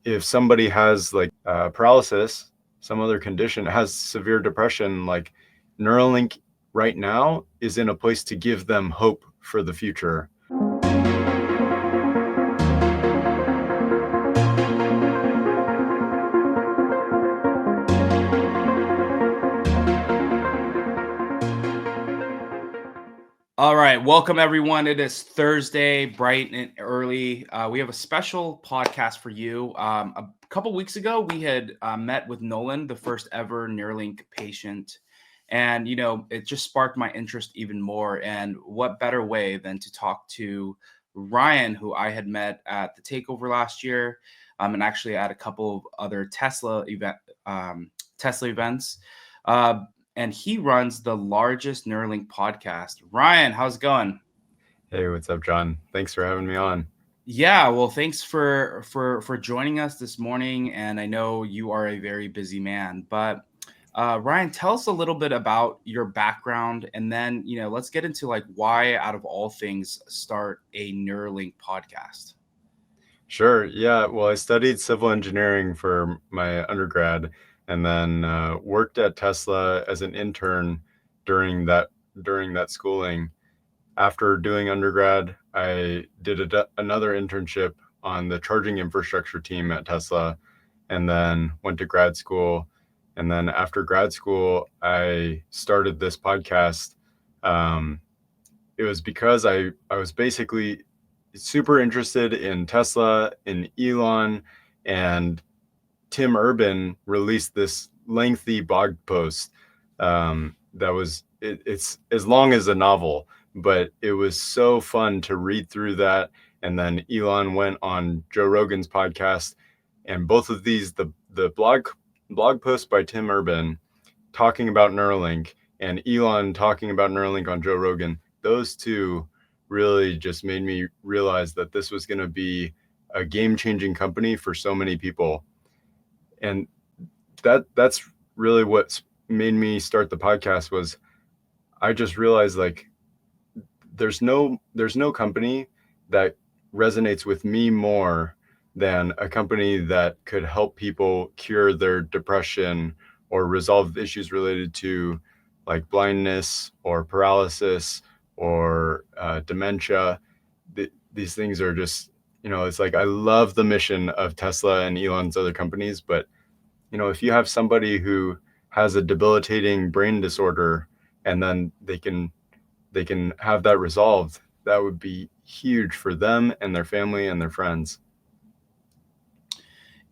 if somebody has like paralysis, some other condition, has severe depression, like Neuralink right now is in a place to give them hope for the future. All right, welcome everyone. It is Thursday, bright and early. We have a special podcast for you. A couple weeks ago, we had met with Nolan, the first ever Neuralink patient, and it just sparked my interest even more. And what better way than to talk to Ryan, who I had met at the Takeover last year, and actually at a couple of other Tesla events. And he runs the largest Neuralink podcast. Ryan, how's it going? Hey, what's up, John? Thanks for having me on. Yeah, well, thanks for joining us this morning. And I know you are a very busy man, but Ryan, tell us a little bit about your background, and then let's get into like why, out of all things, start a Neuralink podcast. Sure. Yeah. Well, I studied civil engineering for my undergrad, and then worked at Tesla as an intern during that schooling. After doing undergrad, I did another internship on the charging infrastructure team at Tesla, and then went to grad school. And then after grad school, I started this podcast. Um, it was because I was basically super interested in Tesla, in Elon, and Tim Urban released this lengthy blog post that was it's as long as a novel, but it was so fun to read through that. And then Elon went on Joe Rogan's podcast, and both of these, the blog post by Tim Urban talking about Neuralink and Elon talking about Neuralink on Joe Rogan, those two really just made me realize that this was going to be a game-changing company for so many people. And that's really what made me start the podcast. Was I just realized, like, there's no company that resonates with me more than a company that could help people cure their depression or resolve issues related to like blindness or paralysis or dementia. These things are just, it's like I love the mission of Tesla and Elon's other companies, but if you have somebody who has a debilitating brain disorder and then they can have that resolved, that would be huge for them and their family and their friends.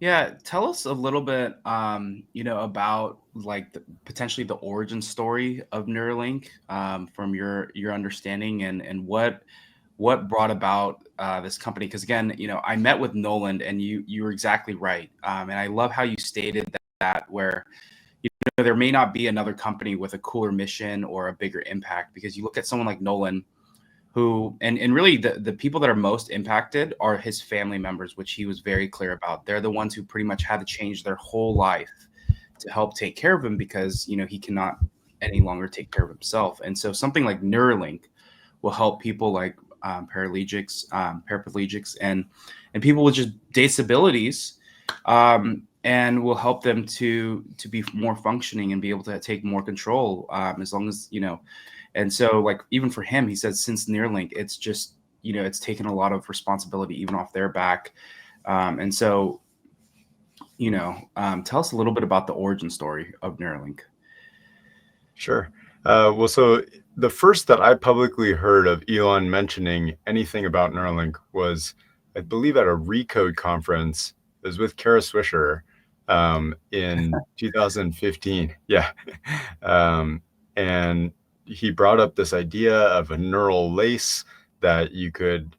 Yeah, tell us a little bit, about like potentially the origin story of Neuralink, from your understanding, and what brought about this company. Because again, I met with Nolan, and you were exactly right, and I love how you stated that where there may not be another company with a cooler mission or a bigger impact, because you look at someone like Nolan, who and really the people that are most impacted are his family members, which he was very clear about. They're the ones who pretty much had to change their whole life to help take care of him, because he cannot any longer take care of himself. And so something like Neuralink will help people like paraplegics, and people with just disabilities, and will help them to be more functioning and be able to take more control, as long as and so, like, even for him, he says since Neuralink, it's just, it's taken a lot of responsibility even off their back. And so, tell us a little bit about the origin story of Neuralink. Sure. Well, so the first that I publicly heard of Elon mentioning anything about Neuralink was, I believe, at a Recode conference. It was with Kara Swisher in 2015. Yeah. And he brought up this idea of a neural lace that you could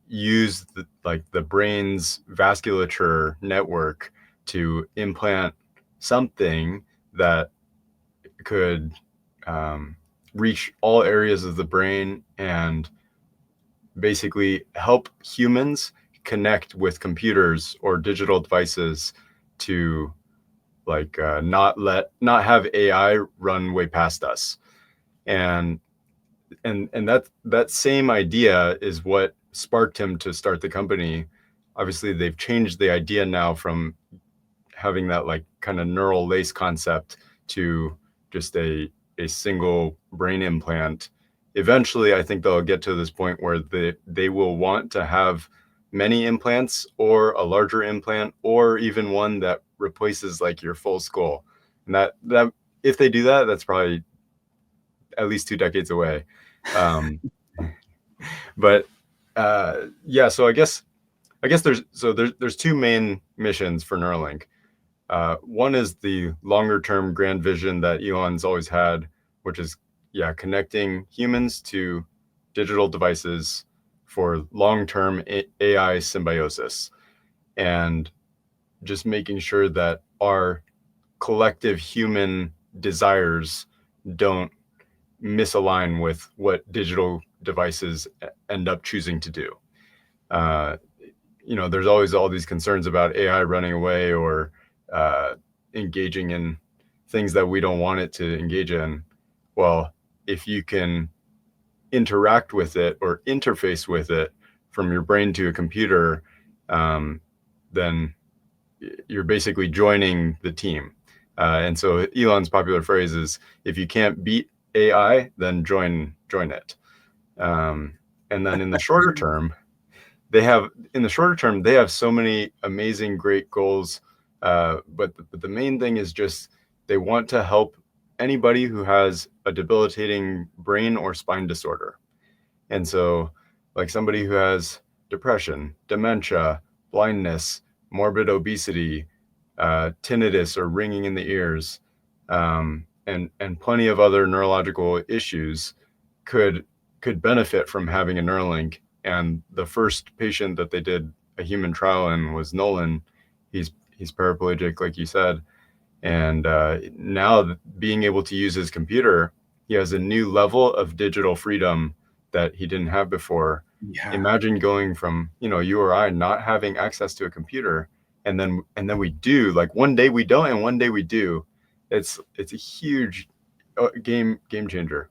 use the brain's vasculature network to implant something that could reach all areas of the brain and basically help humans connect with computers or digital devices to not have AI run way past us. And that same idea is what sparked him to start the company. obviously they've changed the idea now from having that like kind of neural lace concept to just a single brain implant. Eventually, I think they'll get to this point where they will want to have many implants or a larger implant or even one that replaces like your full skull. And that if they do that, that's probably at least 2 decades away. Um, but yeah, so I guess there's two main missions for Neuralink. One is the longer term grand vision that Elon's always had, which is, yeah, connecting humans to digital devices for long term AI symbiosis and just making sure that our collective human desires don't misalign with what digital devices end up choosing to do. Uh, there's always all these concerns about AI running away or uh, engaging in things that we don't want it to engage in. Well, if you can interact with it or interface with it from your brain to a computer, then you're basically joining the team. And so Elon's popular phrase is, "If you can't beat AI, then join it." Um, and then in the shorter term they have so many amazing great goals, but the main thing is just they want to help anybody who has a debilitating brain or spine disorder. And so, like somebody who has depression, dementia, blindness, morbid obesity, tinnitus or ringing in the ears, and plenty of other neurological issues could could benefit from having a Neuralink. And the first patient that they did a human trial in was Nolan. He's paraplegic, like you said, and now being able to use his computer, he has a new level of digital freedom that he didn't have before. Yeah. Imagine going from, you or I not having access to a computer, and then we do, like one day we don't and one day we do. It's a huge game changer.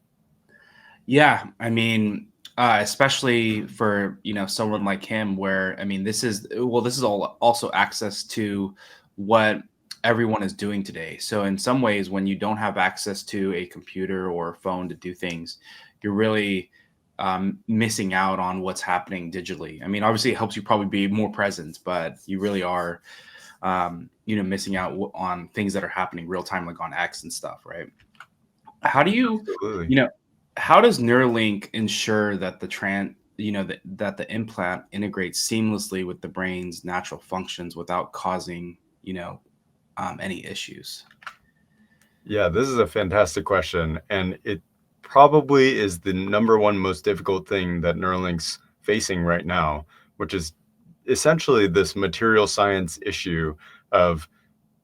Yeah, I mean, especially for someone like him, where I mean, this is all also access to what everyone is doing today. So in some ways, when you don't have access to a computer or a phone to do things, you're really missing out on what's happening digitally. I mean, obviously, it helps you probably be more present, but you really are, missing out on things that are happening real time, like on X and stuff, right? How do you, Absolutely. you know, how does Neuralink ensure that that the implant integrates seamlessly with the brain's natural functions without causing, any issues? Yeah, this is a fantastic question, and it probably is the number one most difficult thing that Neuralink's facing right now, which is essentially this material science issue of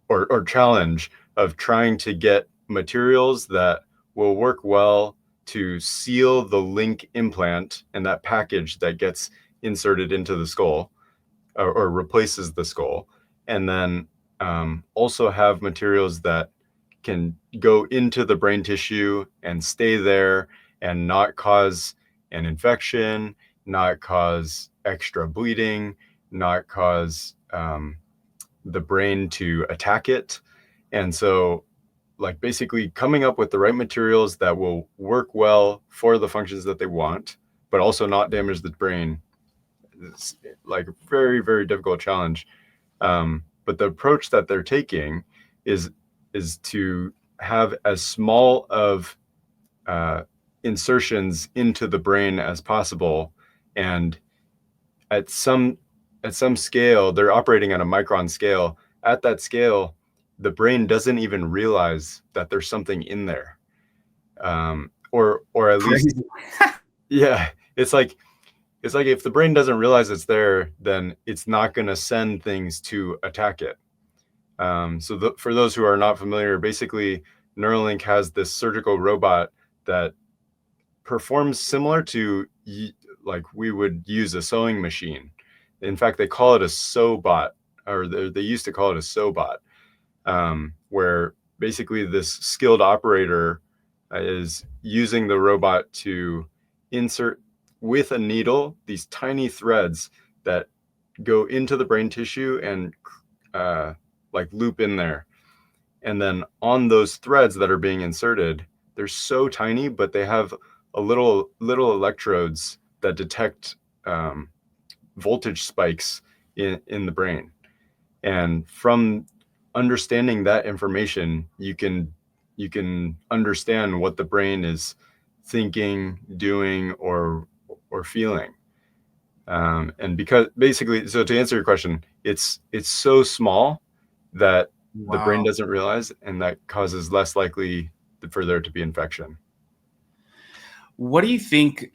or challenge of trying to get materials that will work well to seal the link implant and that package that gets inserted into the skull or replaces the skull, and then also have materials that can go into the brain tissue and stay there and not cause an infection, not cause extra bleeding, not cause the brain to attack it. And so, like, basically coming up with the right materials that will work well for the functions that they want, but also not damage the brain. It's like a very, very difficult challenge. But the approach that they're taking is to have as small of uh, insertions into the brain as possible, and at some scale, they're operating on a micron scale. At that scale, the brain doesn't even realize that there's something in there, or at least, Crazy. yeah, it's like if the brain doesn't realize it's there, then it's not going to send things to attack it. So for those who are not familiar, basically Neuralink has this surgical robot that performs similar to like we would use a sewing machine. In fact, they call it a sew bot, or they used to call it a sew bot, where basically this skilled operator is using the robot to insert with a needle these tiny threads that go into the brain tissue and uh, like loop in there. And then on those threads that are being inserted, they're so tiny, but they have a little electrodes that detect um, voltage spikes in the brain. And from understanding that information, you can understand what the brain is thinking, doing, or feeling. And because basically, so to answer your question, it's so small that the brain Wow. doesn't realize, and that causes less likely for there to be infection. What do you think,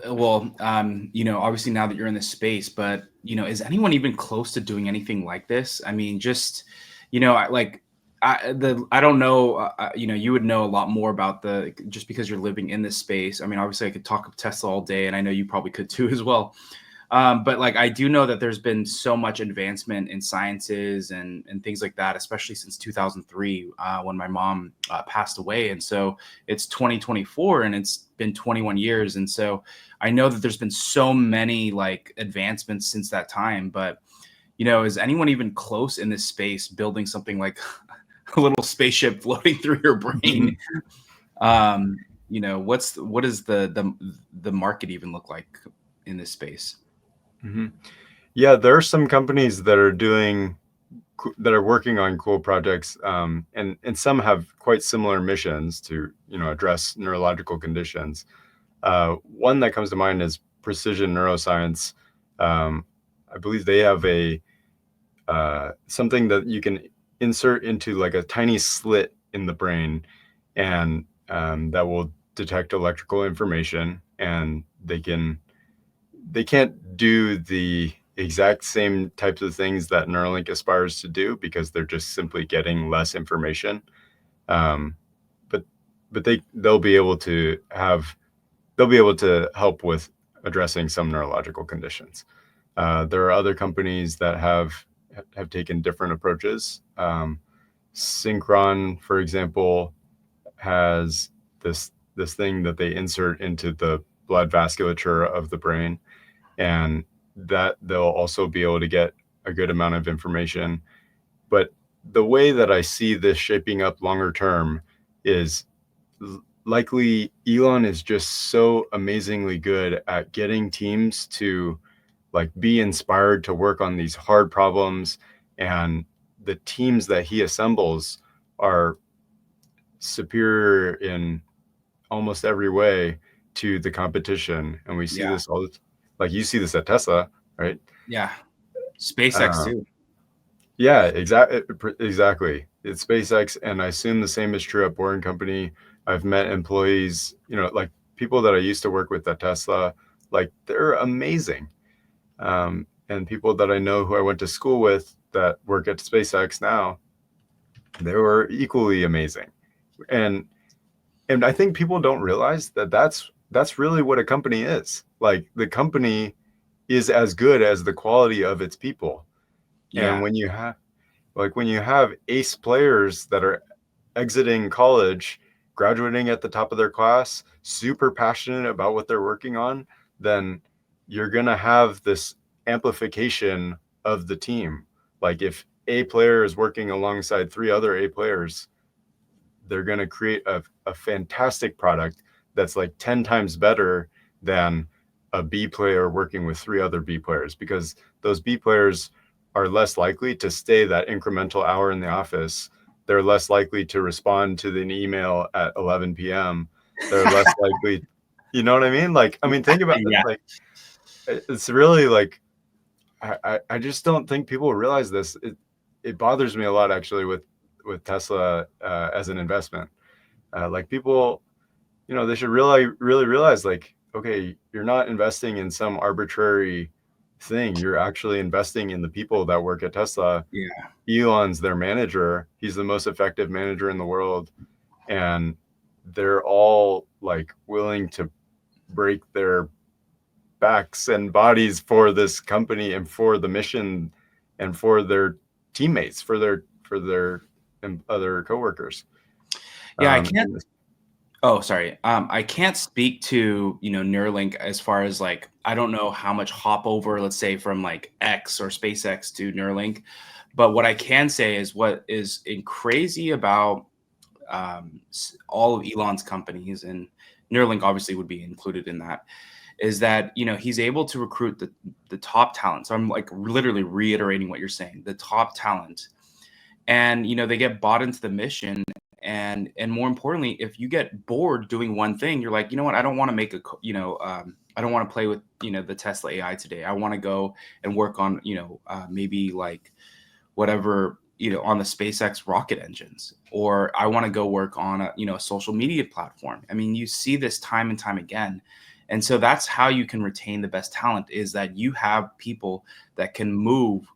well, obviously now that you're in this space, but, is anyone even close to doing anything like this? I mean, just, I don't know, you would know a lot more about just because you're living in this space. I mean, obviously I could talk of Tesla all day and I know you probably could too as well. But like I do know that there's been so much advancement in sciences and things like that, especially since 2003 when my mom passed away. And so it's 2024 and it's been 21 years. And so I know that there's been so many like advancements since that time. But is anyone even close in this space building something like a little spaceship floating through your brain? What does the market even look like in this space? Mhm. Yeah, there are some companies that are doing that are working on cool projects, and some have quite similar missions to address neurological conditions. One that comes to mind is Precision Neuroscience. Um, I believe they have a something that you can insert into like a tiny slit in the brain, and that will detect electrical information, and they can't do the exact same types of things that Neuralink aspires to do because they're just simply getting less information. Um, but they'll be able to help with addressing some neurological conditions. There are other companies that have taken different approaches. Synchron, for example, has this thing that they insert into the blood vasculature of the brain, and that they'll also be able to get a good amount of information. But the way that I see this shaping up longer term is likely Elon is just so amazingly good at getting teams to like be inspired to work on these hard problems, and the teams that he assembles are superior in almost every way to the competition. And we see Yeah. this like you see this at Tesla, right? Yeah. SpaceX Uh, too. yeah, exactly. It's SpaceX, and I assume the same is true at Boring Company. I've met employees, like people that I used to work with at Tesla, like they're amazing. And people that I know who I went to school with that work at SpaceX now, they were equally amazing. And and I think people don't realize that that's really what a company is. Like the company is as good as the quality of its people. And Yeah. when you have ace players that are exiting college, graduating at the top of their class, super passionate about what they're working on, then you're going to have this amplification of the team. Like if A player is working alongside three other A players, they're going to create a fantastic product that's like 10 times better than a B player working with three other B players, because those B players are less likely to stay that incremental hour in the office. They're less likely to respond to an email at 11 p.m. They're less likely, you know what I mean? Like, I mean, think about it. Yeah. Like, it's really like, I just don't think people realize this. It bothers me a lot actually with Tesla as an investment. Like people, they should really realize like, okay, you're not investing in some arbitrary thing. You're actually investing in the people that work at Tesla. Yeah. Elon's their manager. He's the most effective manager in the world, and they're all like willing to break their backs and bodies for this company and for the mission and for their teammates, for their other coworkers. Yeah, I And can't Oh, sorry. I can't speak to, Neuralink as far as like I don't know how much hop over, let's say, from like X or SpaceX to Neuralink. But what I can say is what is crazy about all of Elon's companies, and Neuralink obviously would be included in that, is that he's able to recruit the top talent. So I'm like literally reiterating what you're saying, the top talent, and they get bought into the mission. And more importantly, if you get bored doing one thing, you're like, you know what, I don't want to make a I don't want to play with the Tesla AI today. I want to go and work on maybe like whatever on the SpaceX rocket engines, or I want to go work on a social media platform. I mean, you see this time and time again. And so that's how you can retain the best talent, is that you have people that can move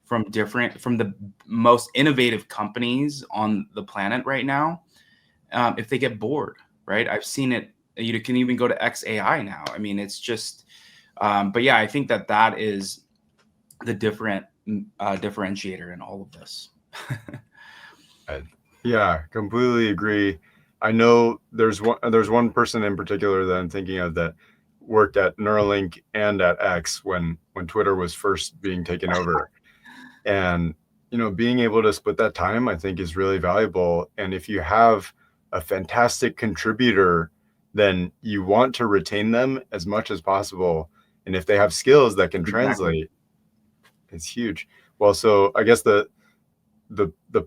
from the most innovative companies on the planet right now, if they get bored, right? I've seen it. You can even go to XAI now. I mean, it's just but yeah, I think that that is the differentiator in all of this. I, yeah, completely agree. I know there's one person in particular that I'm thinking of that worked at Neuralink and at X when Twitter was first being taken over. And being able to split that time, I think, is really valuable. And if you have a fantastic contributor, then you want to retain them as much as possible. And if they have skills that can Exactly. translate, it's huge. Well, so I guess the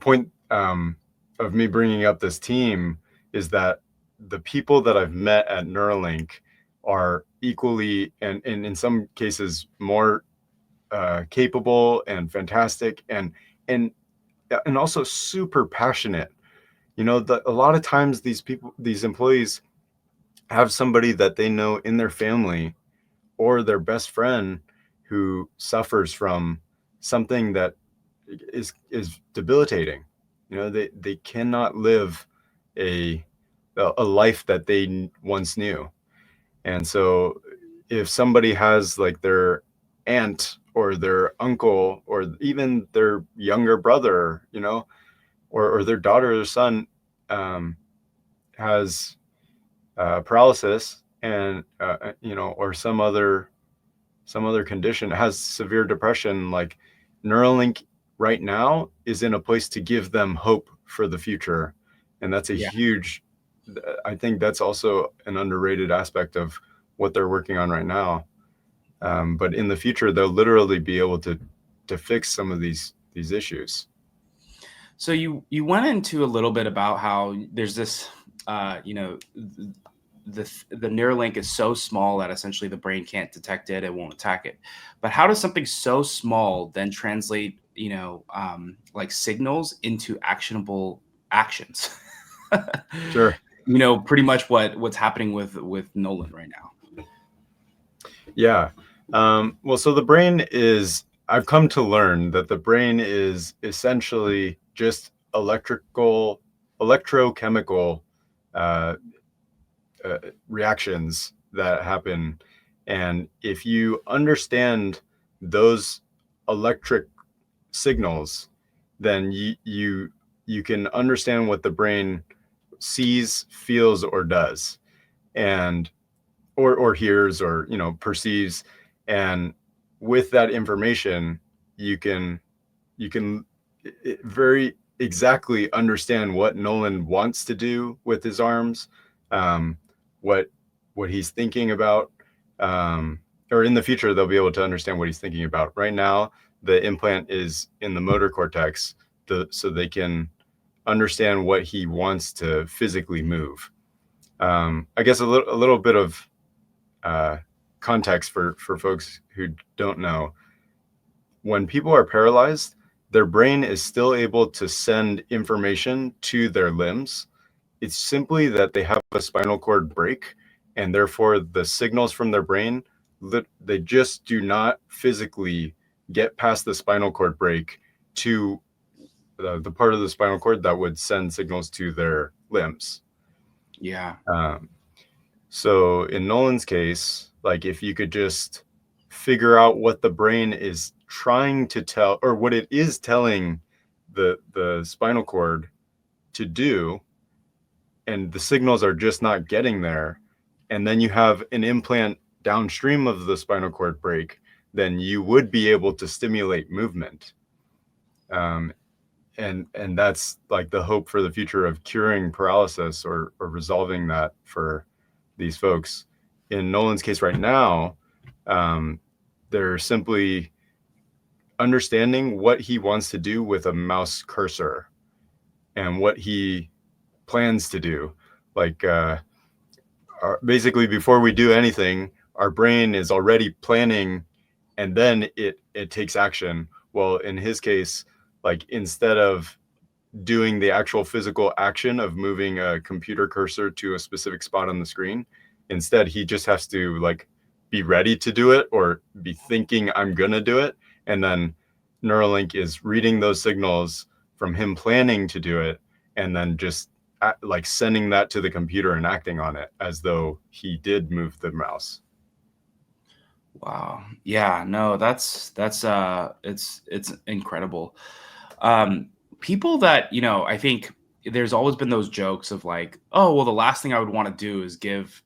point of me bringing up this team is that the people that I've met at Neuralink are equally, and in some cases more capable and fantastic, and also super passionate. A lot of times these employees have somebody that they know in their family or their best friend who suffers from something that is debilitating. They cannot live a a life that they once knew. And so if somebody has like their aunt or their uncle or even their younger brother, or their daughter or son, um, has paralysis, and or some other condition, has severe depression, like Neuralink right now is in a place to give them hope for the future. And that's a Yeah. huge, I think that's also an underrated aspect of what they're working on right now. But in the future, they'll literally be able to fix some of these issues. So you went into a little bit about how there's this, the Neuralink is so small that essentially the brain can't detect it, it won't attack it. But how does something so small then translate, like signals into actionable actions? Sure. Pretty much what's happening with Nolan right now. Yeah. Well, so I've come to learn that the brain is essentially just electrochemical uh, uh, reactions that happen. And if you understand those electric signals, then you can understand what the brain sees, feels, or does. And or hears, or perceives. And with that information, you can very exactly understand what Nolan wants to do with his arms, um, what he's thinking about, um, or in the future they'll be able to understand what he's thinking about. Right now, the implant is in the motor cortex, so they can understand what he wants to physically move. I guess a little bit of uh, context for folks who don't know. When people are paralyzed, their brain is still able to send information to their limbs. It's simply that they have a spinal cord break, and therefore the signals from their brain, they just do not physically get past the spinal cord break to the part of the spinal cord that would send signals to their limbs. Yeah. Um, So in Nolan's case, like if you could just figure out what the brain is trying to tell, or what it is telling the spinal cord to do, and the signals are just not getting there, and then you have an implant downstream of the spinal cord break, then you would be able to stimulate movement. Um, and that's like the hope for the future of curing paralysis, or resolving that for these folks. In Nolan's case right now, um, they're simply understanding what he wants to do with a mouse cursor and what he plans to do. Like basically, before we do anything, our brain is already planning, and then it takes action. Well, in his case, like instead of doing the actual physical action of moving a computer cursor to a specific spot on the screen, instead he just has to like be ready to do it, or be thinking I'm gonna do it, and then Neuralink is reading those signals from him planning to do it, and then just like sending that to the computer and acting on it as though he did move the mouse. Wow. Yeah, no, it's incredible. People that, I think there's always been those jokes of like, oh, well, the last thing I would want to do is give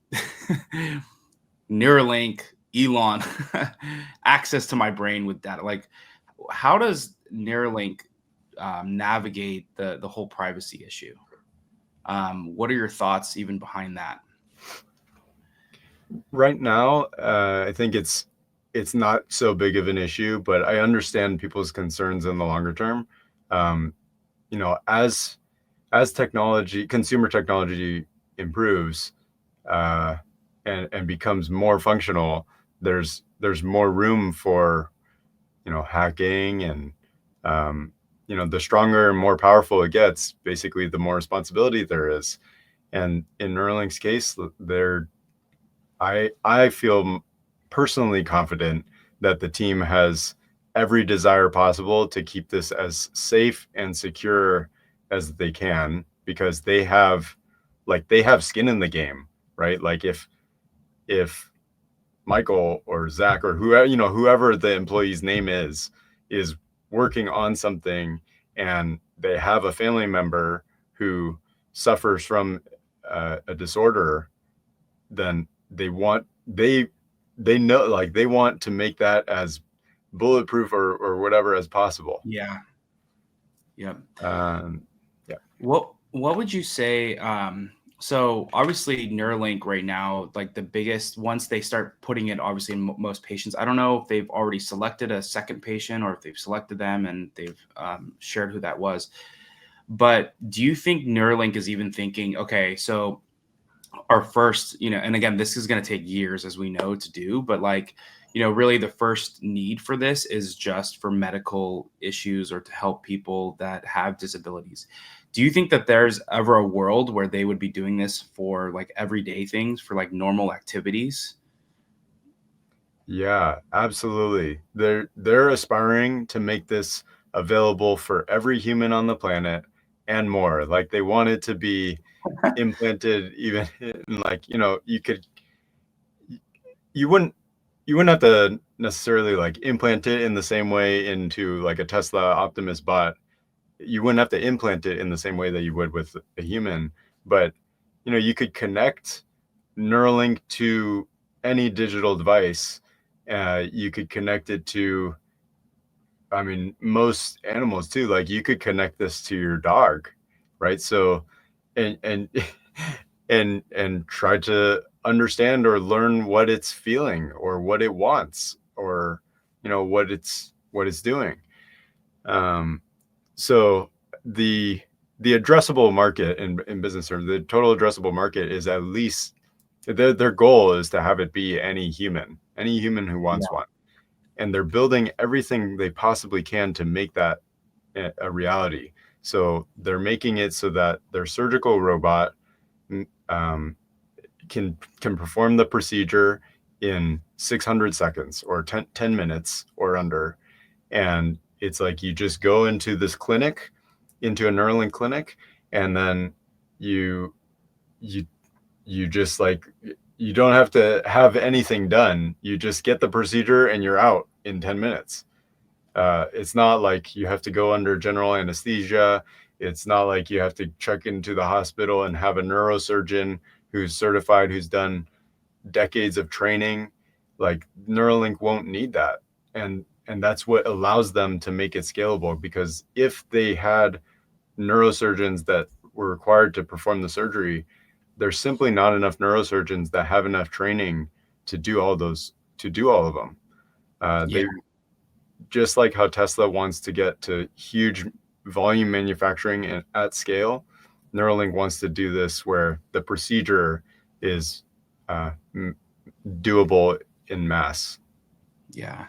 Neuralink, Elon access to my brain with data. Like, how does Neuralink navigate the whole privacy issue? What are your thoughts even behind that? Right now, I think it's not so big of an issue, but I understand people's concerns in the longer term. Um, as technology, consumer technology improves, uh, and becomes more functional, there's more room for hacking, and the stronger and more powerful it gets, basically the more responsibility there is. And in Neuralink's case, there I feel personally confident that the team has every desire possible to keep this as safe and secure as they can, because they have skin in the game, right? Like if Michael or Zach or whoever the employee's name is working on something, and they have a family member who suffers from a disorder, then they know, like they want to make that as bulletproof or whatever as possible. Yeah. Yeah. Um, yeah. What would you say? So obviously Neuralink right now, like the biggest once they start putting it obviously in most patients. I don't know if they've already selected a second patient or if they've selected them and they've shared who that was. But do you think Neuralink is even thinking, okay, so our first, and again, this is going to take years, as we know, to do, but like, really the first need for this is just for medical issues or to help people that have disabilities. Do you think that there's ever a world where they would be doing this for like everyday things, for like normal activities? Yeah, absolutely. They're aspiring to make this available for every human on the planet and more. Like they want it to be implanted even in, like, you wouldn't you wouldn't have to necessarily like implant it in the same way into like a Tesla Optimus bot. You wouldn't have to implant it in the same way that you would with a human, but you could connect Neuralink to any digital device. You could connect it to, I mean, most animals too. Like you could connect this to your dog, right? So, and and try to understand or learn what it's feeling or what it wants, or what it's doing. Um, so the the addressable market in business terms, the total addressable market is at least their goal is to have it be any human who wants one, and they're building everything they possibly can to make that a reality. So they're making it so that their surgical robot um, can perform the procedure in 600 seconds or 10 minutes or under. And it's like you just go into this clinic, into a Neuralink clinic, and then you you you just like you don't have to have anything done. You just get the procedure and you're out in 10 minutes. It's not like you have to go under general anesthesia, It's not like you have to check into the hospital and have a neurosurgeon who's certified, who's done decades of training. Like Neuralink won't need that. And that's what allows them to make it scalable, because if they had neurosurgeons that were required to perform the surgery, there's simply not enough neurosurgeons that have enough training to do all of them. Yeah. They Just like how Tesla wants to get to huge volume manufacturing at scale, Neuralink wants to do this where the procedure is uh, doable in mass. Yeah.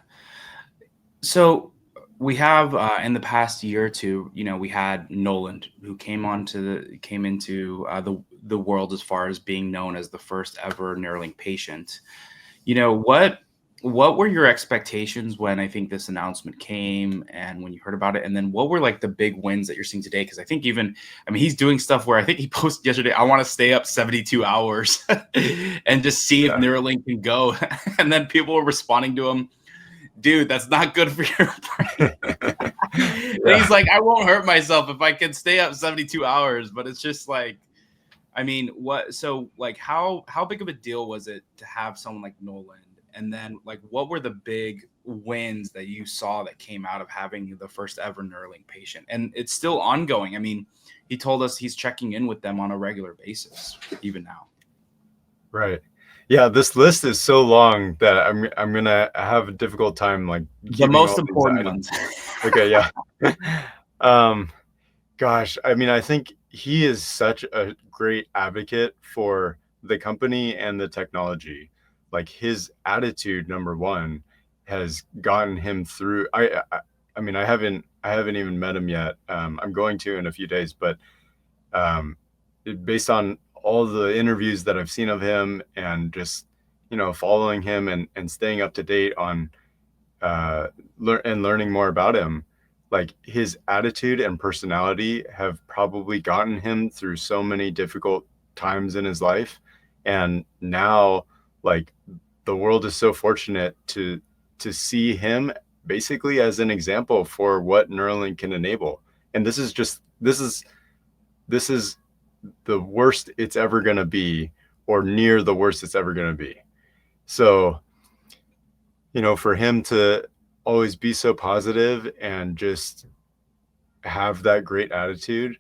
So we have in the past year or two, we had Nolan, who came into the world as far as being known as the first ever Neuralink patient. What were your expectations when I think this announcement came and when you heard about it? And then what were like the big wins that you're seeing today? Because I think he's doing stuff where I think he posted yesterday, I want to stay up 72 hours and just see if Yeah. Neuralink can go. And then people were responding to him, dude, that's not good for your brain. And Yeah. he's like, I won't hurt myself if I can stay up 72 hours. But it's just like, how big of a deal was it to have someone like Nolan? And then like what were the big wins that you saw that came out of having the first ever Neuralink patient? And it's still ongoing. I mean, he told us he's checking in with them on a regular basis, even now. Right. Yeah, this list is so long that I'm gonna have a difficult time like The keeping most all these important items. ones. Okay, yeah. um, Gosh, I mean, I think he is such a great advocate for the company and the technology. Like his attitude, number one, has gotten him through. I mean, I haven't even met him yet. I'm going to in a few days, but um, based on all the interviews that I've seen of him and just following him and staying up to date on learning more about him, like his attitude and personality have probably gotten him through so many difficult times in his life. And now, like, the world is so fortunate to see him basically as an example for what Neuralink can enable. And this is the worst it's ever going to be, or near the worst it's ever going to be. So, for him to always be so positive and just have that great attitude,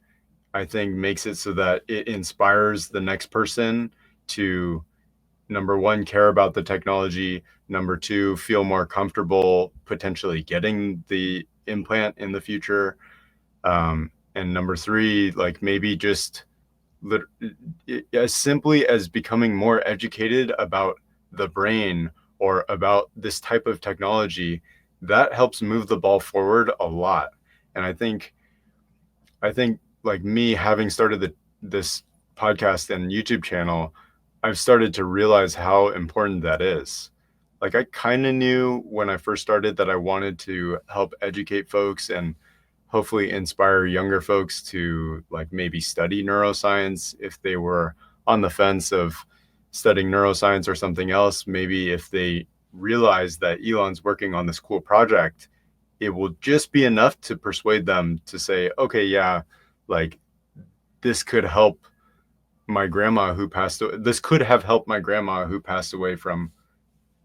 I think makes it so that it inspires the next person to, number one, care about the technology, number two, feel more comfortable potentially getting the implant in the future, and number three, like maybe just as simply as becoming more educated about the brain or about this type of technology, that helps move the ball forward a lot. And I think like me having started this podcast and YouTube channel, I've started to realize how important that is. Like I kind of knew when I first started that I wanted to help educate folks and hopefully inspire younger folks to like maybe study neuroscience if they were on the fence of studying neuroscience or something else. Maybe if they realize that Elon's working on this cool project, it will just be enough to persuade them to say, okay, yeah, like this could help my grandma who passed away. This could have helped my grandma who passed away from,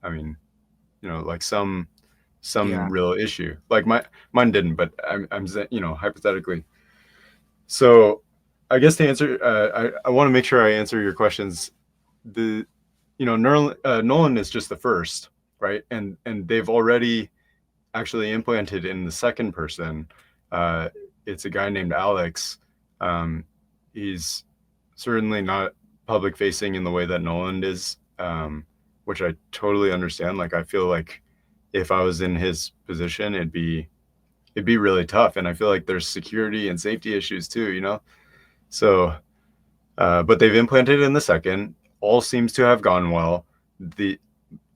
I mean, like some Yeah. real issue. Like mine didn't, but I'm hypothetically. So I guess to answer, I want to make sure I answer your questions. The Nolan is just the first, right? And they've already actually implanted in the second person. Uh, it's a guy named Alex. He's certainly not public facing in the way that Nolan is, which I totally understand. Like I feel like if I was in his position, it'd be really tough. And I feel like there's security and safety issues too. So, but they've implanted in the second. All seems to have gone well. The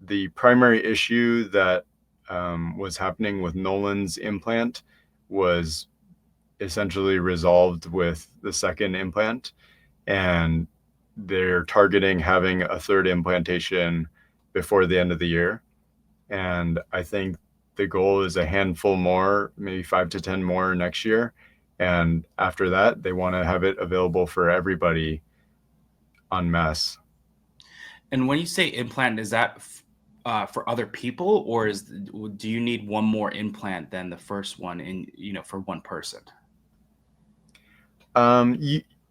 the primary issue that was happening with Nolan's implant was essentially resolved with the second implant, and they're targeting having a third implantation before the end of the year. And I think the goal is a handful more, maybe 5 to 10 more next year. And after that, they want to have it available for everybody en masse. And when you say implant, is that for other people, or do you need one more implant than the first one in for one person?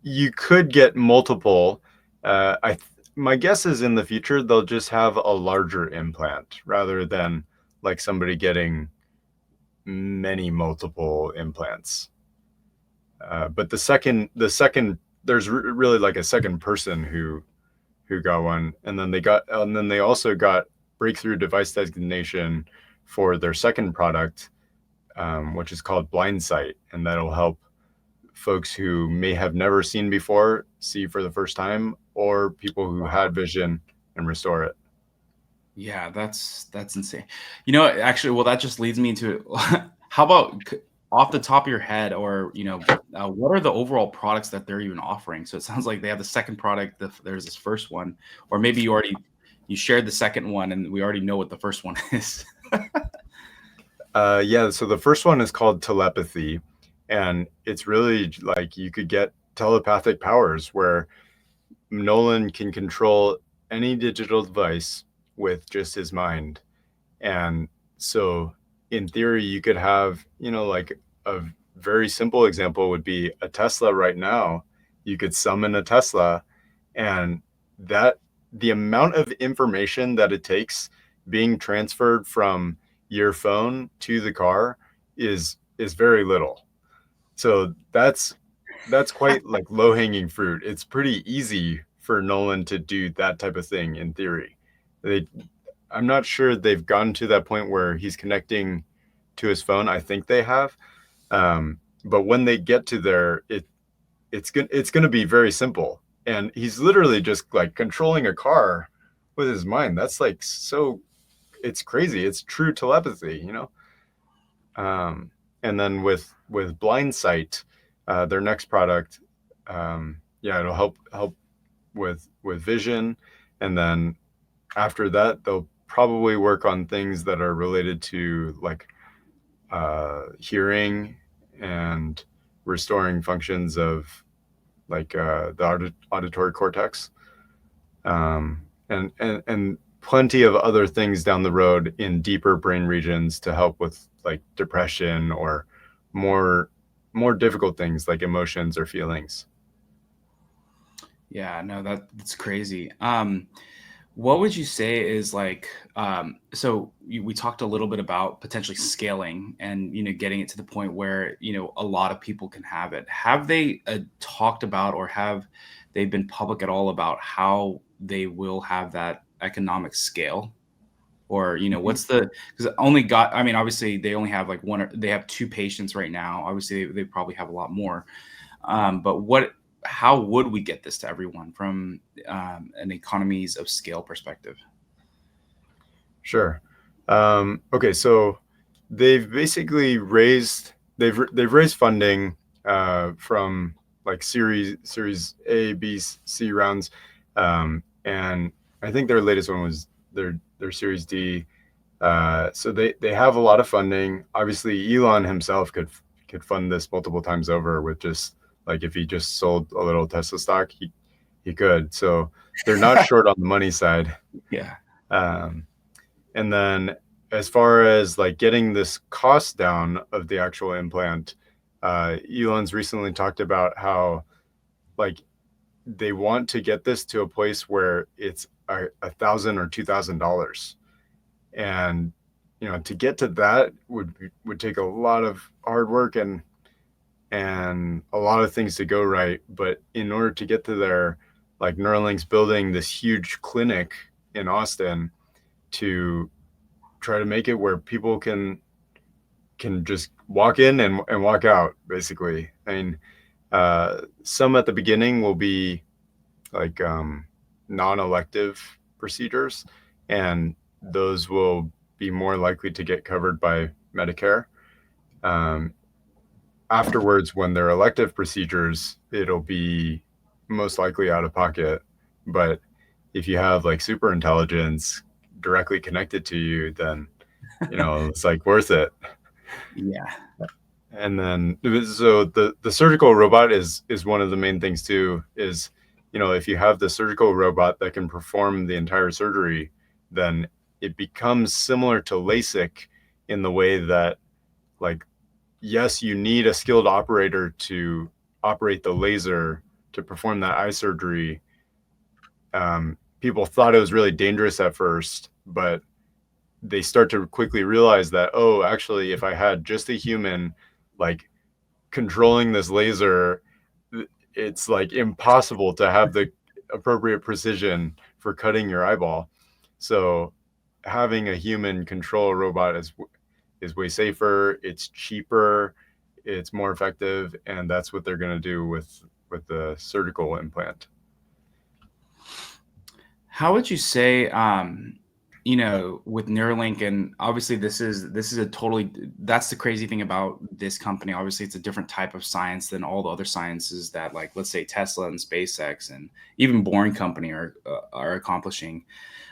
You could get multiple. My guess is in the future they'll just have a larger implant rather than like somebody getting many multiple implants. But the second there's really like a second person who got one, and then they also got breakthrough device designation for their second product, which is called Blind Sight, and that'll help folks who may have never seen before see for the first time, or people who Wow. had vision and restore it. Yeah, that's insane. Actually, well, that just leads me into how about off the top of your head, or what are the overall products that they're even offering? So it sounds like they have the second product. There's this first one, or maybe you shared the second one, and we already know what the first one is. Yeah, so the first one is called telepathy, and it's really like you could get telepathic powers where Nolan can control any digital device with just his mind. And so, in theory, you could have, like a very simple example would be a Tesla right now. You could summon a Tesla, and that the amount of information that it takes being transferred from your phone to the car is very little. So that's quite like low hanging fruit. It's pretty easy for Nolan to do that type of thing in theory. They I'm not sure they've gotten to that point where he's connecting to his phone. I think they have. But when they get to there, it's gonna be very simple. And he's literally just like controlling a car with his mind. That's like so it's crazy. It's true telepathy. Um, and then with Blind Sight, their next product, yeah, it'll help with vision, and then after that, they'll probably work on things that are related to like hearing and restoring functions of like the auditory cortex, and plenty of other things down the road in deeper brain regions to help with like depression or more more difficult things like emotions or feelings. Yeah, no, that's crazy. What would you say is like, we talked a little bit about potentially scaling and, getting it to the point where, a lot of people can have it. Have they talked about, or have they been public at all about how they will have that economic scale? Or, what's because I mean, obviously they only have like they have two patients right now. Obviously they probably have a lot more. But how would we get this to everyone from an economies of scale perspective? Sure. Okay, so they've raised funding from like series A, B, C rounds, and I think their latest one was their Series D. So they have a lot of funding. Obviously, Elon himself could fund this multiple times over with just like if he just sold a little Tesla stock, he could. So they're not short on the money side. Yeah. Um, and then as far as like getting this cost down of the actual implant, Elon's recently talked about how like they want to get this to a place where it's $1,000 or $2,000, and to get to that would take a lot of hard work and a lot of things to go right. But in order to get to there, like Neuralink's building this huge clinic in Austin to try to make it where people can just walk in and walk out, basically. I mean, some at the beginning will be like non-elective procedures, and those will be more likely to get covered by Medicare. Um, Afterwards, when they're elective procedures, it'll be most likely out of pocket. But if you have like super intelligence directly connected to you, then it's like worth it. Yeah. And then so the surgical robot is one of the main things too. Is, if you have the surgical robot that can perform the entire surgery, then it becomes similar to LASIK in the way that, like, yes, you need a skilled operator to operate the laser to perform that eye surgery. People thought it was really dangerous at first, but they start to quickly realize that, oh, actually, if I had just a human, like, controlling this laser, it's like impossible to have the appropriate precision for cutting your eyeball. So having a human control a robot is way safer, it's cheaper, it's more effective, and that's what they're going to do with the surgical implant. How would you say, with Neuralink, and obviously this is a totally, that's the crazy thing about this company. Obviously, it's a different type of science than all the other sciences that, like, let's say Tesla and SpaceX and even Boring Company are accomplishing.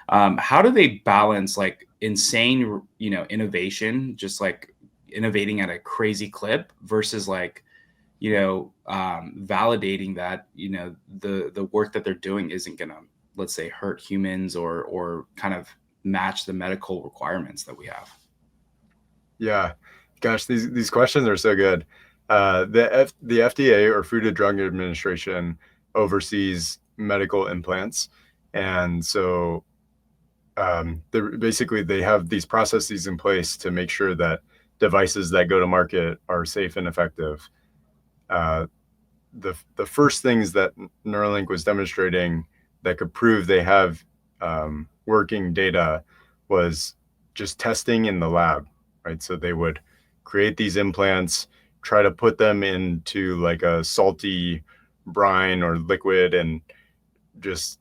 How do they balance like insane, innovation, just like innovating at a crazy clip versus like, validating that, the work that they're doing isn't gonna, let's say, hurt humans or kind of match the medical requirements that we have. Yeah, gosh, these questions are so good. The FDA, or Food and Drug Administration, oversees medical implants, and so basically they have these processes in place to make sure that devices that go to market are safe and effective. Uh, the first things that Neuralink was demonstrating that could prove they have working data was just testing in the lab, right? So they would create these implants, try to put them into like a salty brine or liquid, and just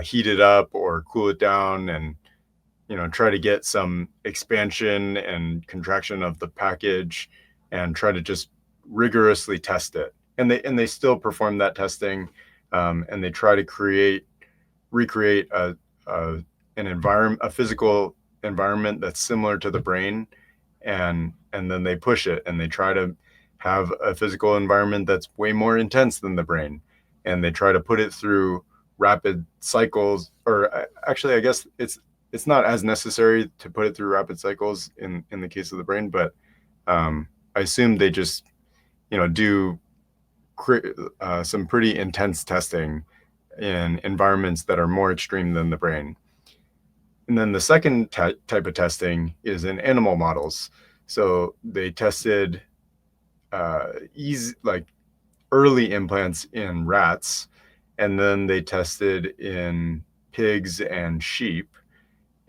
heat it up or cool it down, and try to get some expansion and contraction of the package, and try to just rigorously test it. And they still perform that testing, and they try to recreate a an environment, a physical environment that's similar to the brain, and then they push it and they try to have a physical environment that's way more intense than the brain, and they try to put it through rapid cycles. Or actually, I guess it's not as necessary to put it through rapid cycles in the case of the brain, but I assume they just do some pretty intense testing in environments that are more extreme than the brain. And then the second type of testing is in animal models. So they tested like early implants in rats, and then they tested in pigs and sheep,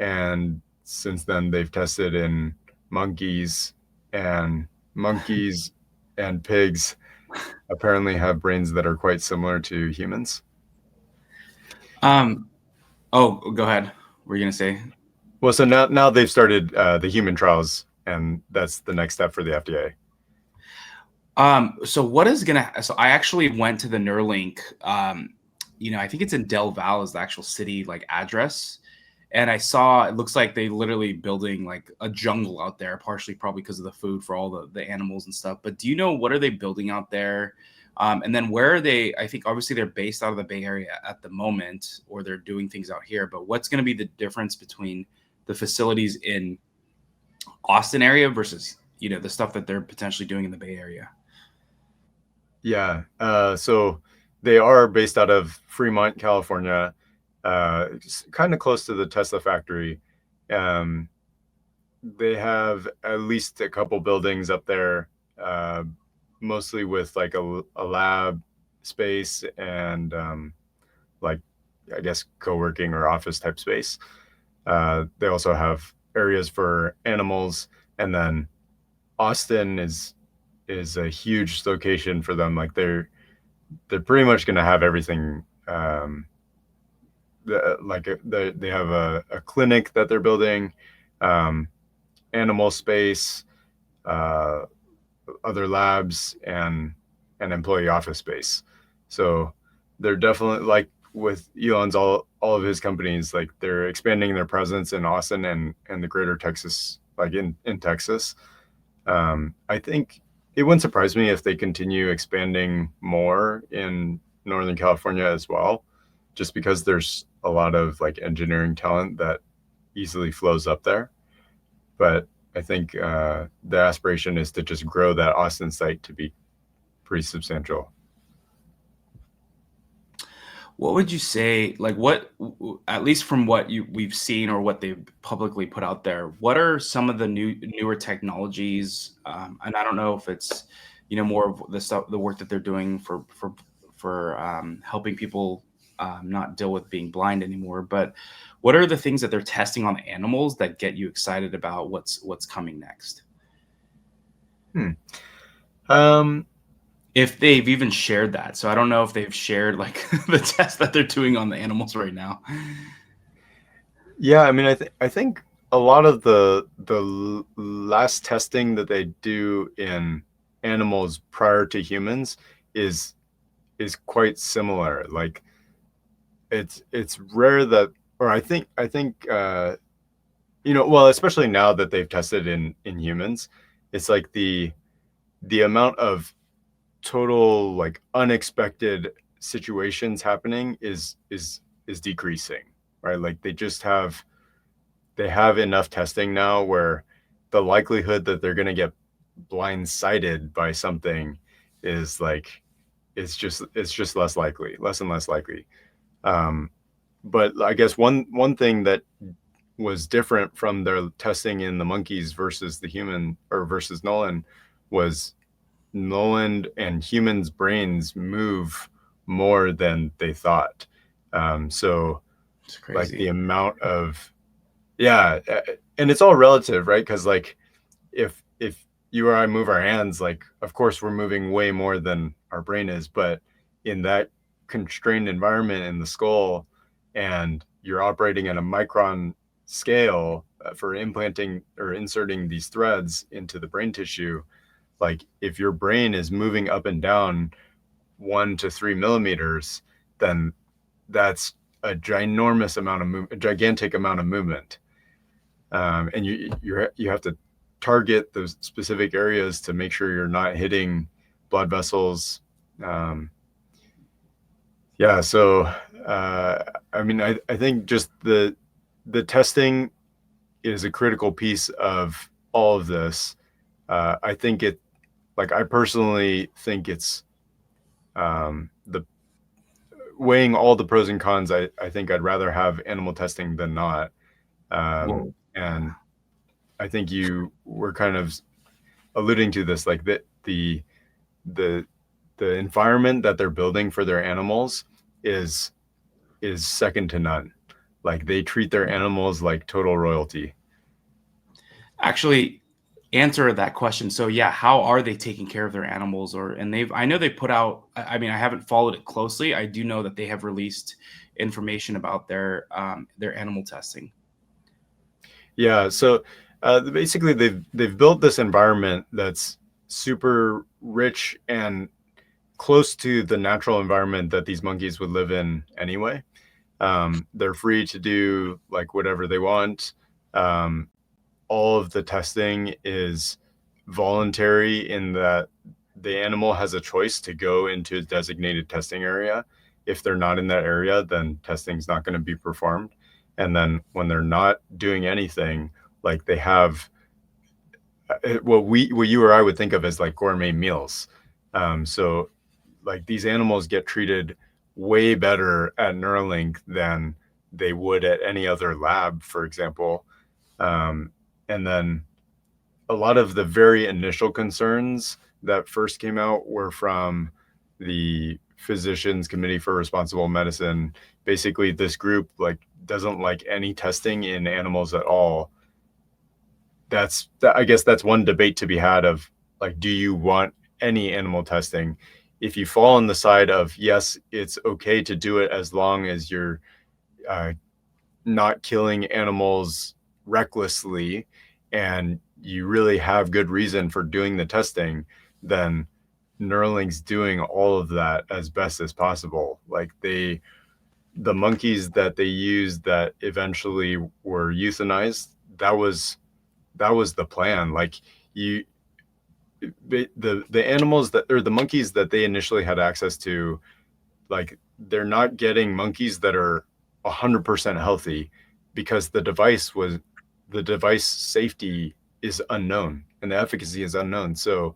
and since then they've tested in monkeys, and monkeys and pigs apparently have brains that are quite similar to humans. Um, oh, go ahead. What were you gonna say? Well, so now they've started the human trials, and that's the next step for the FDA. So what is gonna? So I actually went to the Neuralink. I think it's in Del Valle is the actual city like address, and I saw it looks like they literally building like a jungle out there, partially probably because of the food for all the animals and stuff. But do you know what are they building out there? And then where are they? I think obviously they're based out of the Bay Area at the moment, or they're doing things out here. But what's going to be the difference between the facilities in Austin area versus the stuff that they're potentially doing in the Bay Area? Yeah. So they are based out of Fremont, California, kind of close to the Tesla factory. Um, they have at least a couple buildings up there, mostly with like a lab space and like, I guess, co-working or office type space. They also have areas for animals, and then Austin is a huge location for them. Like they're pretty much going to have everything. They have a clinic that they're building, um, animal space, uh, other labs, and an employee office space. So they're definitely, like with Elon's all of his companies, like they're expanding their presence in Austin and the greater Texas, like in Texas. I think it wouldn't surprise me if they continue expanding more in Northern California as well, just because there's a lot of like engineering talent that easily flows up there. But I think the aspiration is to just grow that Austin site to be pretty substantial. What would you say, like what, at least from what we've seen or what they've publicly put out there, what are some of the newer technologies? And I don't know if it's, more of the stuff, the work that they're doing for helping people not deal with being blind anymore. But what are the things that they're testing on animals that get you excited about what's coming next? Hmm. Um, If they've even shared that. So I don't know if they've shared like the test that they're doing on the animals right now. yeah, I mean, I think a lot of last testing that they do in animals prior to humans is is quite similar. Like it's rare that, or I think well, especially now that they've tested in humans, it's like the amount of total like unexpected situations happening is decreasing, right? Like they have enough testing now where the likelihood that they're going to get blindsided by something is like it's just less likely, less and less likely. um but I guess one thing that was different from their testing in the monkeys versus the human, or versus Nolan, was Nolan and humans' brains move more than they thought. So It's like the crazy. amount of, yeah, and it's all relative, right? Because like if you or I move our hands, like of course we're moving way more than our brain is, but in that constrained environment in the skull, and you're operating at a micron scale for implanting or inserting these threads into the brain tissue, like if your brain is moving up and down 1 to 3 millimeters, then that's a ginormous amount of a gigantic amount of movement. And you have to target those specific areas to make sure you're not hitting blood vessels. Um, yeah, so I mean, I think just the testing is a critical piece of all of this. I think it, like I personally think it's the weighing all the pros and cons. I think I'd rather have animal testing than not. Well, And I think you were kind of alluding to this, like the the environment that they're building for their animals is is second to none. Like they treat their animals like total royalty. actually answer that question. So yeah, how are they taking care of their animals? Or and they've I know they put out. I mean, I haven't followed it closely. I do know that they have released information about their animal testing. Yeah, so basically they've built this environment that's super rich and close to the natural environment that these monkeys would live in anyway. They're free to do like whatever they want. Um, all of the testing is voluntary in that the animal has a choice to go into a designated testing area. If they're not in that area, then testing's not going to be performed. And then when they're not doing anything, like they have what you or I would think of as like gourmet meals. So like these animals get treated way better at Neuralink than they would at any other lab, for example. Um, and then a lot of the very initial concerns that first came out were from the Physicians Committee for Responsible Medicine. Basically, this group like doesn't like any testing in animals at all. I guess that's one debate to be had of like, do you want any animal testing? If you fall on the side of yes, it's okay to do it as long as you're uh, not killing animals recklessly and you really have good reason for doing the testing, then Neuralink's doing all of that as best as possible. Like the monkeys that they used that eventually were euthanized, that was the plan. Like you the animals that, or the monkeys that they initially had access to, like they're not getting monkeys that are 100% healthy because the device safety is unknown and the efficacy is unknown. So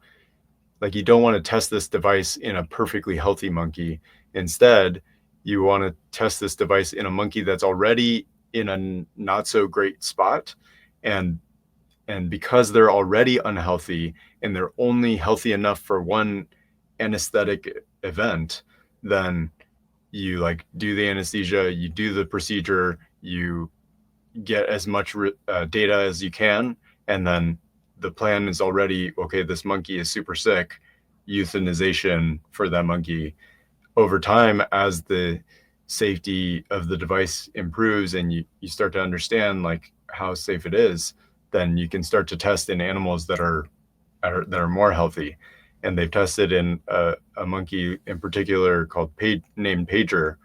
like you don't want to test this device in a perfectly healthy monkey. Instead, you want to test this device in a monkey that's already in a not so great spot, and because they're already unhealthy and they're only healthy enough for one anesthetic event, then you like do the anesthesia, you do the procedure, you get as much data as you can, and then the plan is already okay. This monkey is super sick, euthanization for that monkey. Over time, as the safety of the device improves and you start to understand like how safe it is, then you can start to test in animals that are more healthy. And they've tested in a monkey in particular called named Pager,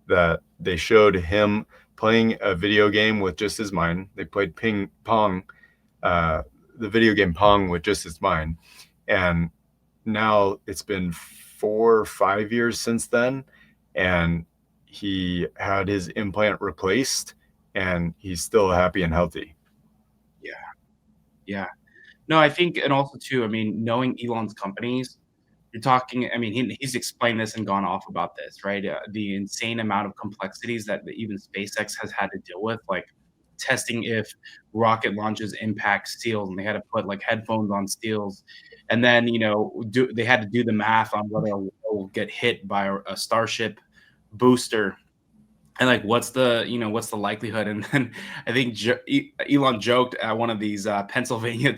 that they showed him playing a video game with just his mind. They played ping pong, uh, the video game Pong, with just his mind. And now it's been 4 or 5 years since then, and he had his implant replaced, and he's still happy and healthy. Yeah, yeah. No, I think, and also too, I mean, knowing Elon's companies, you're talking, I mean, he's explained this and gone off about this, right? The insane amount of complexities that even SpaceX has had to deal with, like testing if rocket launches impact seals, and they had to put like headphones on seals, and then they had to do the math on whether a whale will get hit by a Starship booster, and like what's the likelihood. And then I think Elon joked at one of these Pennsylvania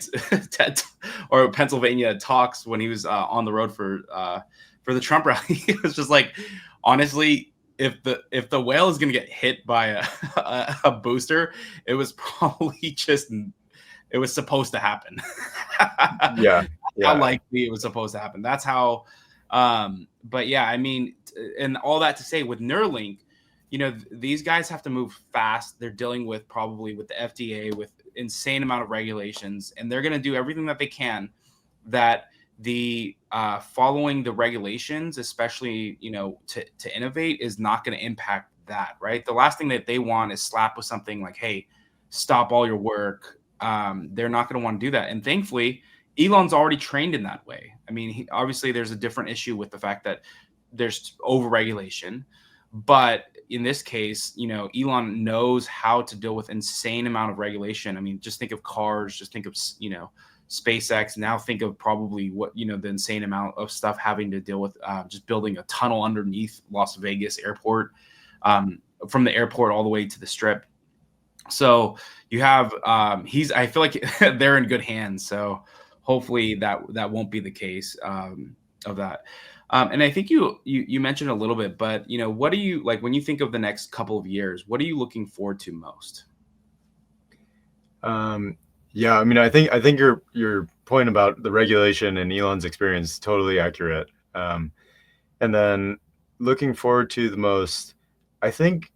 TED or Pennsylvania talks when he was on the road for the Trump rally. It was just like, honestly, if the whale is going to get hit by a booster, it was probably just, it was supposed to happen. Yeah, How yeah. likely it was supposed to happen. That's how. But yeah, I mean, and all that to say, with Neuralink, these guys have to move fast. They're dealing with, probably with the FDA, with insane amount of regulations, and they're going to do everything that they can that the following the regulations, especially to innovate, is not going to impact that. Right. The last thing that they want is slap with something like, "Hey, stop all your work." They're not going to want to do that, and thankfully, Elon's already trained in that way. I mean, obviously, there's a different issue with the fact that there's overregulation, but in this case, Elon knows how to deal with insane amount of regulation. I mean, just think of cars, just think of SpaceX. Now think of probably what the insane amount of stuff having to deal with, just building a tunnel underneath Las Vegas airport, from the airport all the way to the strip. So you have, I feel like they're in good hands. So hopefully that won't be the case, of that. And I think you mentioned a little bit, but what do you like when you think of the next couple of years? What are you looking forward to most? Um, yeah, I mean, I think your point about the regulation and Elon's experience is totally accurate. And then looking forward to the most, I think,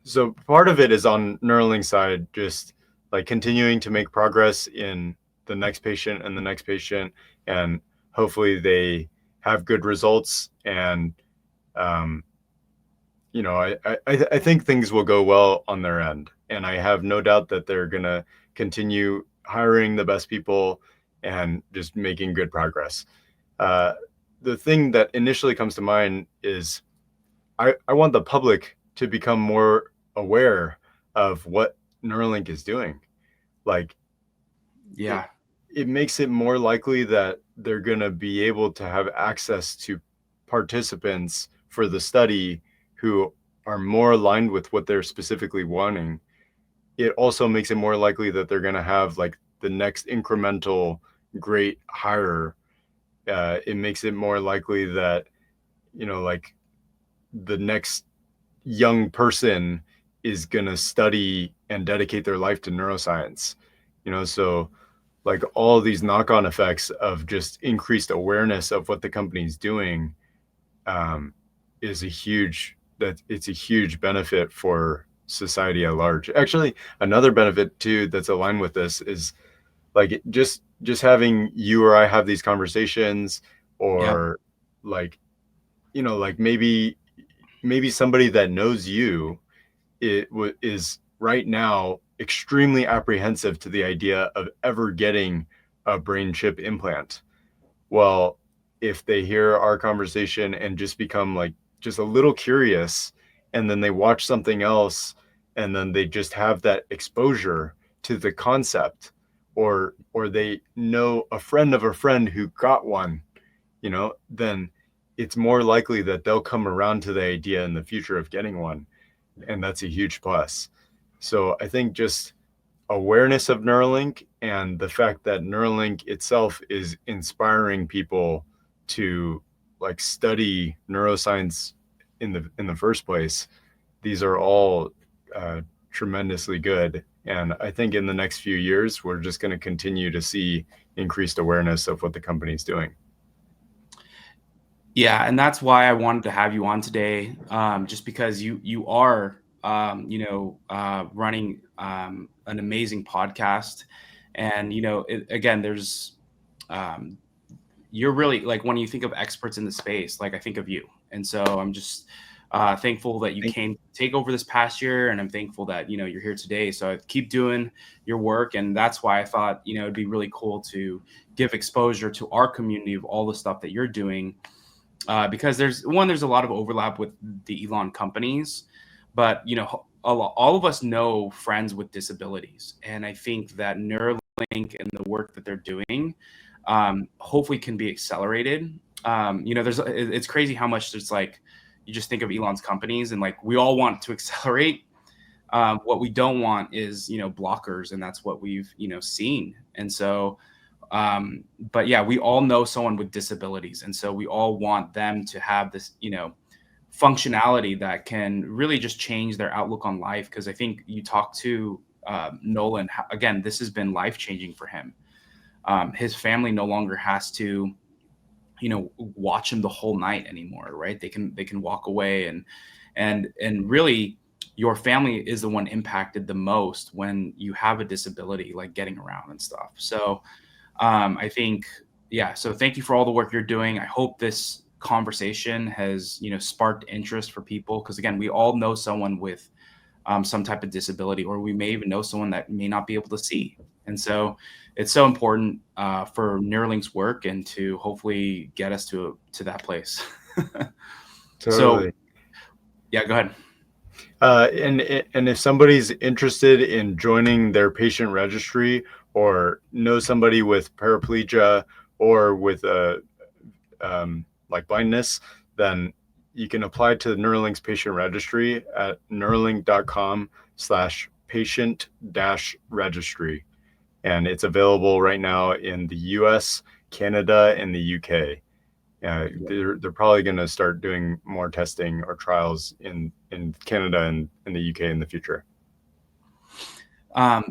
so part of it is on Neuralink's side, just like continuing to make progress in the next patient and the next patient, and hopefully they have good results. And um, I think things will go well on their end, and I have no doubt that they're gonna continue hiring the best people and just making good progress. Uh, the thing that initially comes to mind is I want the public to become more aware of what Neuralink is doing. Like it, Yeah, it makes it more likely that they're going to be able to have access to participants for the study who are more aligned with what they're specifically wanting. It also makes it more likely that they're going to have like the next incremental great hire. It makes it more likely that, like the next young person is going to study and dedicate their life to neuroscience. So like all these knock-on effects of just increased awareness of what the company's doing, um, is a huge that it's a huge benefit for society at large. Actually, another benefit too that's aligned with this is like just just having you or I have these conversations, Yep. or like, like maybe somebody that knows you is right now extremely apprehensive to the idea of ever getting a brain chip implant. Well, if they hear our conversation and just become like just a little curious, and then they watch something else, and then they just have that exposure to the concept, or they know a friend of a friend who got one, then it's more likely that they'll come around to the idea in the future of getting one, and that's a huge plus. So I think just awareness of Neuralink and the fact that Neuralink itself is inspiring people to like study neuroscience in the first place. These are all uh, tremendously good, and I think in the next few years we're just going to continue to see increased awareness of what the company's doing. Yeah, and that's why I wanted to have you on today, just because you are, running an amazing podcast, and again, there's um, you're really like when you think of experts in the space, like I think of you, and so I'm just thankful that you Thank came to take over this past year, and I'm thankful that you're here today. So I keep doing your work, and that's why I thought it'd be really cool to give exposure to our community of all the stuff that you're doing because there's a lot of overlap with the Elon companies, but all of us know friends with disabilities, and I think that Neuralink and the work that they're doing hopefully can be accelerated. It's crazy how much there's like you just think of Elon's companies and like we all want to accelerate. What we don't want is blockers, and that's what we've seen. And so but yeah, we all know someone with disabilities, and so we all want them to have this functionality that can really just change their outlook on life. Because I think you talk to Nolan, again, this has been life changing for him. His family no longer has to watch him the whole night anymore, right? They can walk away, and really your family is the one impacted the most when you have a disability, like getting around and stuff. So I think, yeah. So thank you for all the work you're doing. I hope this conversation has, sparked interest for people because again, we all know someone with some type of disability, or we may even know someone that may not be able to see. And so it's so important for Neuralink's work and to hopefully get us to that place. So Totally. yeah, go ahead. And if somebody's interested in joining their patient registry, or know somebody with paraplegia or with a like blindness, then you can apply to the Neuralink's patient registry at neuralink.com/patient-registry. And it's available right now in the US, Canada, and the UK. They're probably going to start doing more testing or trials in Canada and in the UK in the future.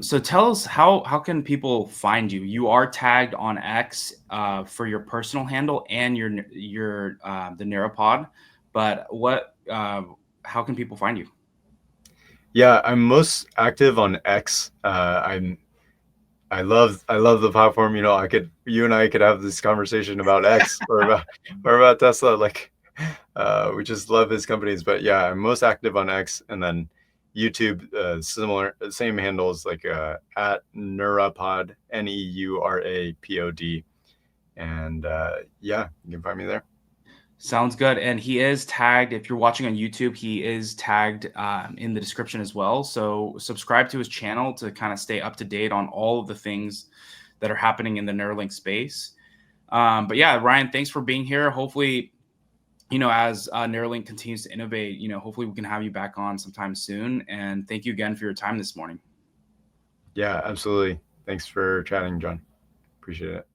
So tell us how can people find you? You are tagged on X for your personal handle and your the Neuropod, but what how can people find you? Yeah, I'm most active on X. I love the platform. You and I could have this conversation about X or about Tesla. Like, we just love his companies. But yeah, I'm most active on X, and then YouTube, similar, same handles, like at Neurapod, Neurapod, and yeah, you can find me there. Sounds good. And he is tagged. If you're watching on YouTube, he is tagged in the description as well. So subscribe to his channel to kind of stay up to date on all of the things that are happening in the Neuralink space. But yeah, Ryan, thanks for being here. Hopefully, as Neuralink continues to innovate, hopefully we can have you back on sometime soon. And thank you again for your time this morning. Yeah, absolutely. Thanks for chatting, John. Appreciate it.